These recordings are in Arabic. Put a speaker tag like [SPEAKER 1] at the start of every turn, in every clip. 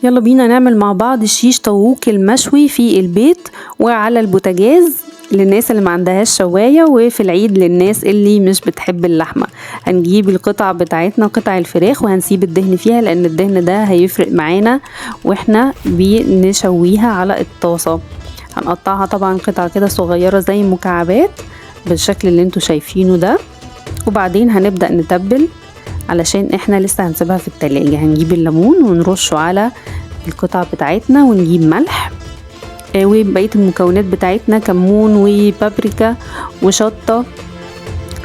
[SPEAKER 1] يلا بينا نعمل مع بعض شيش طاووق المشوي في البيت وعلى البوتاجاز للناس اللي ما عندهاش شواية، وفي العيد للناس اللي مش بتحب اللحمة. هنجيب القطع بتاعتنا، قطع الفراخ، وهنسيب الدهن فيها لان الدهن ده هيفرق معانا واحنا بنشويها على الطاسة. هنقطعها طبعا قطع كده صغيرة زي مكعبات بالشكل اللي انتوا شايفينه ده، وبعدين هنبدأ نتبل علشان احنا لسه هنسيبها في التلاجة. هنجيب الليمون ونرشه على القطع بتاعتنا، ونجيب ملح وبقية المكونات بتاعتنا، كمون وبابريكا وشطة،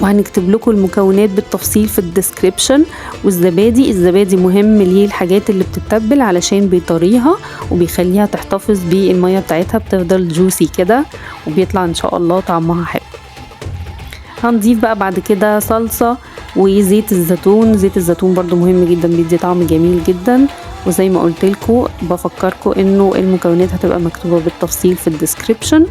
[SPEAKER 1] وهنكتب لكم المكونات بالتفصيل في الديسكريبشن. والزبادي مهم ليه الحاجات اللي بتتبل علشان بيطريها وبيخليها تحتفظ بالمية بتاعتها، بتفضل جوسي كده وبيطلع ان شاء الله طعمها حلو. هنضيف بقى بعد كده صلصة وزيت الزيتون. زيت الزيتون برضو مهم جدا، بيدي طعم جميل جدا. وزي ما قلت لكم بفكركم انه المكونات هتبقى مكتوبة بالتفصيل في الديسكريبشن.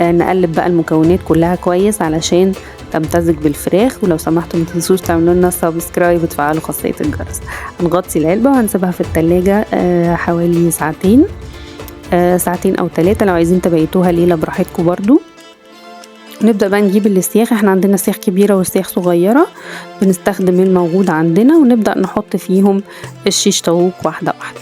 [SPEAKER 1] نقلب بقى المكونات كلها كويس علشان تمتزج بالفراخ، ولو سمحتوا ما تنسوش تعملوا لنا سبسكرايب وتفعلوا خاصية الجرس. هنغطي العلبة وهنسيبها في التلاجة حوالي ساعتين، ساعتين او 3 لو عايزين تبيتوها ليلة براحتكم برضو. نبدأ بقى نجيب السياخ. احنا عندنا سياخ كبيرة وسياخ صغيرة، بنستخدم الموجود عندنا ونبدأ نحط فيهم الشيش طاووق واحدة واحدة.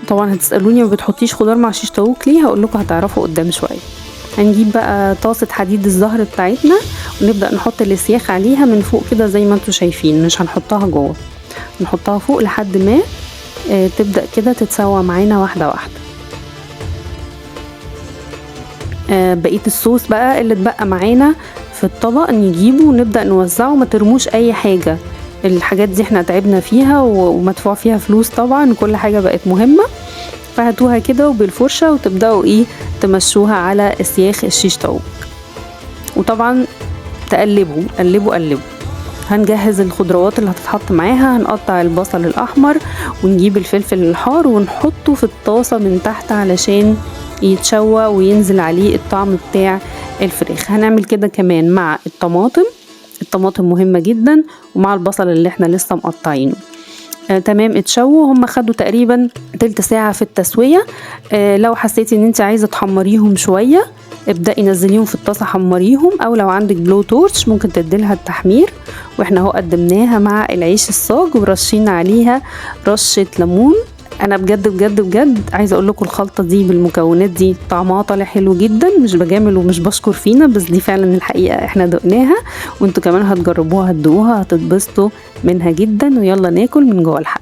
[SPEAKER 1] طبعا هتسألوني ما بتحطيش خضار مع شيش طاووق ليه؟ هقول لكم هتعرفوا قدام شوية. هنجيب بقى طاسة حديد الزهر بتاعتنا ونبدأ نحط السياخ عليها من فوق كده زي ما انتوا شايفين، مش هنحطها جوه، نحطها فوق لحد ما تبدأ كده تتسوى معانا واحدة واحدة. بقية الصوص بقى اللي اتبقى معانا في الطبق نجيبه ونبدأ نوزعه. ما ترموش اي حاجة، الحاجات دي احنا تعبنا فيها ومدفوع فيها فلوس طبعا، كل حاجة بقت مهمة. فهاتوها كده وبالفرشة وتبدأوا تمشوها على سياخ الشيش طاووق، وطبعا تقلبوا قلبوا قلبوا. هنجهز الخضروات اللي هتتحط معاها. هنقطع البصل الأحمر ونجيب الفلفل الحار ونحطه في الطاسة من تحت علشان يتشوى وينزل عليه الطعم بتاع الفراخ. هنعمل كده كمان مع الطماطم مهمة جدا، ومع البصل اللي احنا لسه مقطعينه. تمام، اتشووا. هم خدوا تقريبا تلت ساعة في التسوية. لو حسيتي ان انت عايزة تحمريهم شوية ابدأي نزليهم في الطاسة حمريهم، او لو عندك بلو تورش ممكن تديلها التحمير. واحنا اهو قدمناها مع العيش الصاج ورشين عليها رشة ليمون. انا بجد بجد بجد عايزه اقول لكم الخلطه دي بالمكونات دي طعمها طالع حلو جدا، مش بجامل ومش بشكر فينا، بس دي فعلا الحقيقه احنا دقناها، وانتوا كمان هتجربوها هتدوقوها هتتبسطوا منها جدا. ويلا ناكل من جوه الحلقه.